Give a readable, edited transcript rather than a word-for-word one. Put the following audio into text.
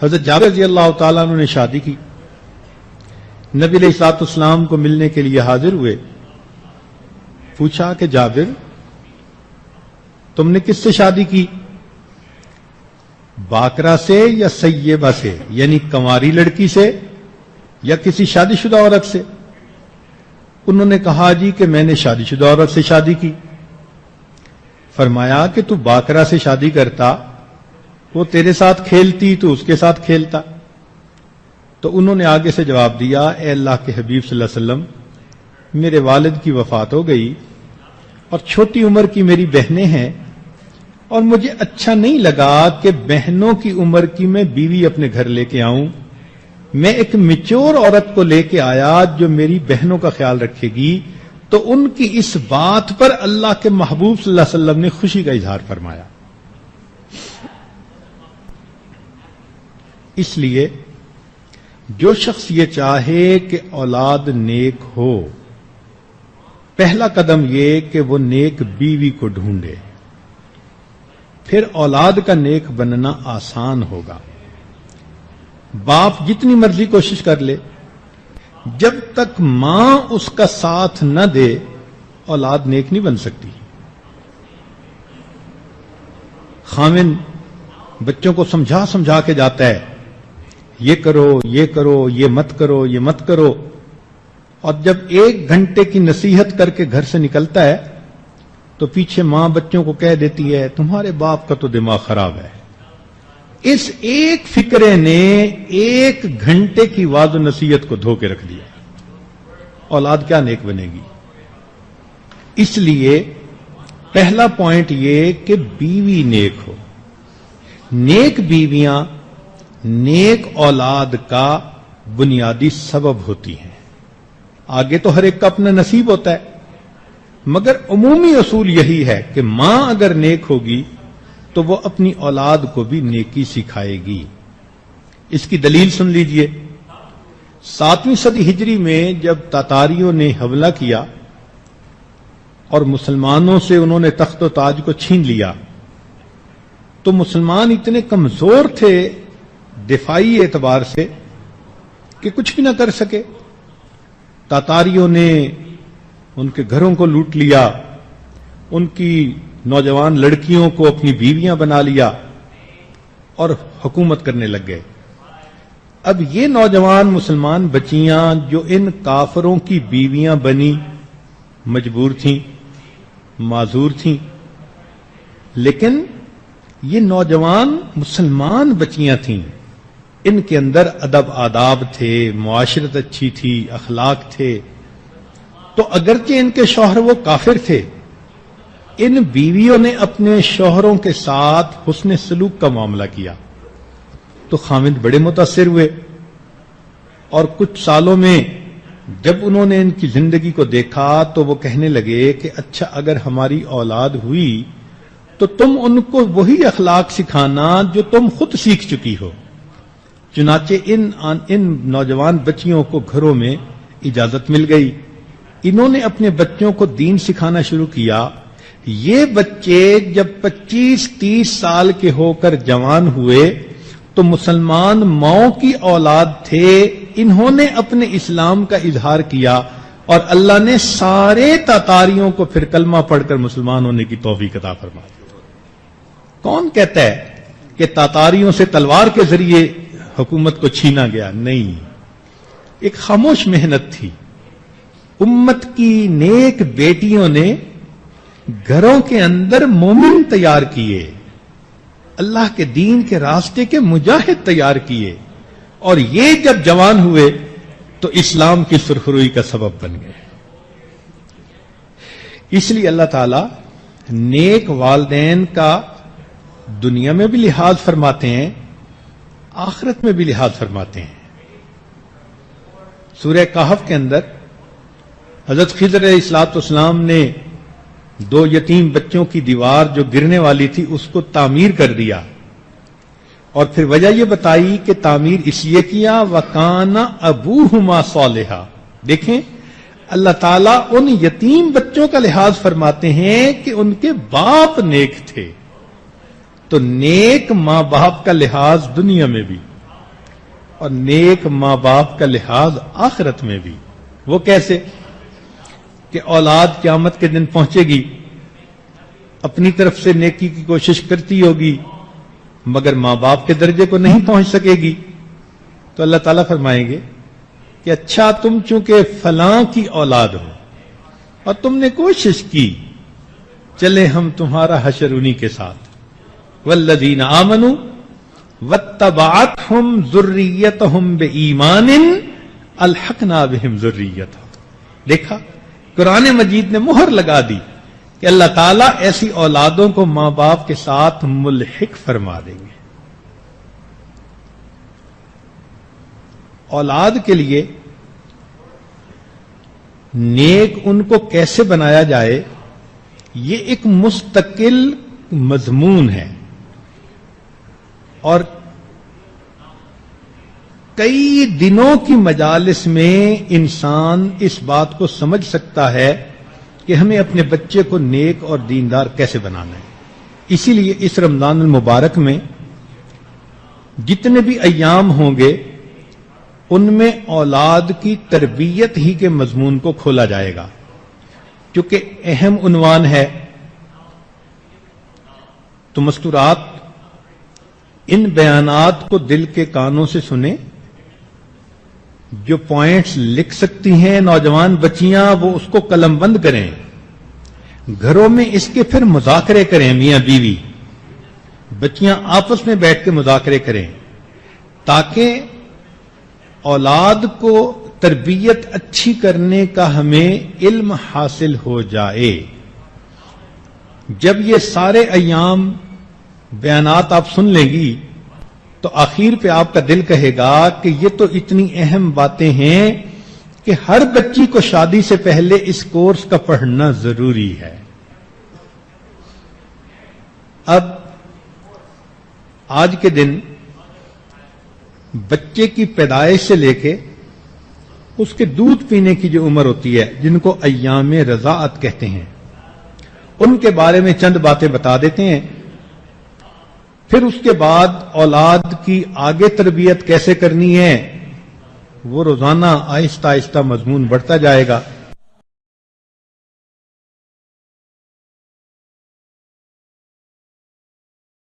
حضرت جابر رضی اللہ تعالیٰ عنہ نے شادی کی، نبی علیہ الصلوۃ والسلام کو ملنے کے لیے حاضر ہوئے. پوچھا کہ جابر تم نے کس سے شادی کی؟ باکرہ سے یا سیبہ سے، یعنی کنواری لڑکی سے یا کسی شادی شدہ عورت سے؟ انہوں نے کہا جی کہ میں نے شادی شدہ عورت سے شادی کی. فرمایا کہ تو باکرہ سے شادی کرتا، وہ تیرے ساتھ کھیلتی تو اس کے ساتھ کھیلتا. تو انہوں نے آگے سے جواب دیا، اے اللہ کے حبیب صلی اللہ علیہ وسلم، میرے والد کی وفات ہو گئی اور چھوٹی عمر کی میری بہنیں ہیں، اور مجھے اچھا نہیں لگا کہ بہنوں کی عمر کی میں بیوی اپنے گھر لے کے آؤں. میں ایک میچور عورت کو لے کے آیا جو میری بہنوں کا خیال رکھے گی. تو ان کی اس بات پر اللہ کے محبوب صلی اللہ علیہ وسلم نے خوشی کا اظہار فرمایا. اس لیے جو شخص یہ چاہے کہ اولاد نیک ہو، پہلا قدم یہ کہ وہ نیک بیوی کو ڈھونڈے، پھر اولاد کا نیک بننا آسان ہوگا. باپ جتنی مرضی کوشش کر لے، جب تک ماں اس کا ساتھ نہ دے اولاد نیک نہیں بن سکتی. خاوند بچوں کو سمجھا سمجھا کے جاتا ہے، یہ کرو یہ کرو، یہ مت کرو یہ مت کرو، اور جب 1 گھنٹے کی نصیحت کر کے گھر سے نکلتا ہے تو پیچھے ماں بچوں کو کہہ دیتی ہے تمہارے باپ کا تو دماغ خراب ہے. اس ایک فکرے نے 1 گھنٹے کی وعظ و نصیحت کو دھو کے رکھ دیا. اولاد کیا نیک بنے گی؟ اس لیے پہلا پوائنٹ یہ کہ بیوی نیک ہو. نیک بیویاں نیک اولاد کا بنیادی سبب ہوتی ہیں. آگے تو ہر ایک کا اپنا نصیب ہوتا ہے، مگر عمومی اصول یہی ہے کہ ماں اگر نیک ہوگی تو وہ اپنی اولاد کو بھی نیکی سکھائے گی. اس کی دلیل سن لیجئے. 7ویں صدی ہجری میں جب تاتاریوں نے حملہ کیا اور مسلمانوں سے انہوں نے تخت و تاج کو چھین لیا، تو مسلمان اتنے کمزور تھے دفاعی اعتبار سے کہ کچھ بھی نہ کر سکے. تاتاریوں نے ان کے گھروں کو لوٹ لیا، ان کی نوجوان لڑکیوں کو اپنی بیویاں بنا لیا اور حکومت کرنے لگ گئے. اب یہ نوجوان مسلمان بچیاں جو ان کافروں کی بیویاں بنی مجبور تھیں، معذور تھیں، لیکن یہ نوجوان مسلمان بچیاں تھیں. ان کے اندر ادب آداب تھے، معاشرت اچھی تھی، اخلاق تھے. تو اگرچہ ان کے شوہر وہ کافر تھے، ان بیویوں نے اپنے شوہروں کے ساتھ حسن سلوک کا معاملہ کیا تو خاوند بڑے متاثر ہوئے. اور کچھ سالوں میں جب انہوں نے ان کی زندگی کو دیکھا تو وہ کہنے لگے کہ اچھا اگر ہماری اولاد ہوئی تو تم ان کو وہی اخلاق سکھانا جو تم خود سیکھ چکی ہو. چنانچہ ان نوجوان بچیوں کو گھروں میں اجازت مل گئی. انہوں نے اپنے بچوں کو دین سکھانا شروع کیا. یہ بچے جب 25-30 سال کے ہو کر جوان ہوئے تو مسلمان ماؤں کی اولاد تھے. انہوں نے اپنے اسلام کا اظہار کیا اور اللہ نے سارے تاتاریوں کو پھر کلمہ پڑھ کر مسلمان ہونے کی توفیق عطا فرما دی. کون کہتا ہے کہ تاتاریوں سے تلوار کے ذریعے حکومت کو چھینا گیا؟ نہیں، ایک خاموش محنت تھی. امت کی نیک بیٹیوں نے گھروں کے اندر مومن تیار کیے، اللہ کے دین کے راستے کے مجاہد تیار کیے، اور یہ جب جوان ہوئے تو اسلام کی سرخروئی کا سبب بن گئے. اس لیے اللہ تعالی نیک والدین کا دنیا میں بھی لحاظ فرماتے ہیں، آخرت میں بھی لحاظ فرماتے ہیں. سورہ کہف کے اندر حضرت خضر علیہ الصلوۃ والسلام نے 2 یتیم بچوں کی دیوار جو گرنے والی تھی اس کو تعمیر کر دیا، اور پھر وجہ یہ بتائی کہ تعمیر اس لیے کیا وَكَانَ أَبُوهُمَا صَالِحًا. دیکھیں اللہ تعالیٰ ان یتیم بچوں کا لحاظ فرماتے ہیں کہ ان کے باپ نیک تھے. تو نیک ماں باپ کا لحاظ دنیا میں بھی اور نیک ماں باپ کا لحاظ آخرت میں بھی. وہ کیسے؟ کہ اولاد قیامت کے دن پہنچے گی، اپنی طرف سے نیکی کی کوشش کرتی ہوگی، مگر ماں باپ کے درجے کو نہیں پہنچ سکے گی. تو اللہ تعالیٰ فرمائیں گے کہ اچھا تم چونکہ فلاں کی اولاد ہو اور تم نے کوشش کی، چلے ہم تمہارا حشر انہی کے ساتھ. والذین آمنوا واتبعتہم ذریتہم بایمان الحقنا بہم ذریتہم. دیکھا، قرآن مجید نے مہر لگا دی کہ اللہ تعالیٰ ایسی اولادوں کو ماں باپ کے ساتھ ملحق فرما دیں گے. اولاد کے لیے نیک ان کو کیسے بنایا جائے، یہ ایک مستقل مضمون ہے، اور کئی دنوں کی مجالس میں انسان اس بات کو سمجھ سکتا ہے کہ ہمیں اپنے بچے کو نیک اور دیندار کیسے بنانا ہے. اسی لیے اس رمضان المبارک میں جتنے بھی ایام ہوں گے ان میں اولاد کی تربیت ہی کے مضمون کو کھولا جائے گا، کیونکہ اہم عنوان ہے. تو مستورات ان بیانات کو دل کے کانوں سے سنیں. جو پوائنٹس لکھ سکتی ہیں نوجوان بچیاں وہ اس کو قلم بند کریں، گھروں میں اس کے پھر مذاکرے کریں. میاں بیوی بچیاں آپس میں بیٹھ کے مذاکرے کریں تاکہ اولاد کو تربیت اچھی کرنے کا ہمیں علم حاصل ہو جائے. جب یہ سارے ایام بیانات آپ سن لیں گی تو آخر پہ آپ کا دل کہے گا کہ یہ تو اتنی اہم باتیں ہیں کہ ہر بچی کو شادی سے پہلے اس کورس کا پڑھنا ضروری ہے. اب آج کے دن بچے کی پیدائش سے لے کے اس کے دودھ پینے کی جو عمر ہوتی ہے، جن کو ایام رضاعت کہتے ہیں، ان کے بارے میں چند باتیں بتا دیتے ہیں. پھر اس کے بعد اولاد کی آگے تربیت کیسے کرنی ہے وہ روزانہ آہستہ آہستہ مضمون بڑھتا جائے گا.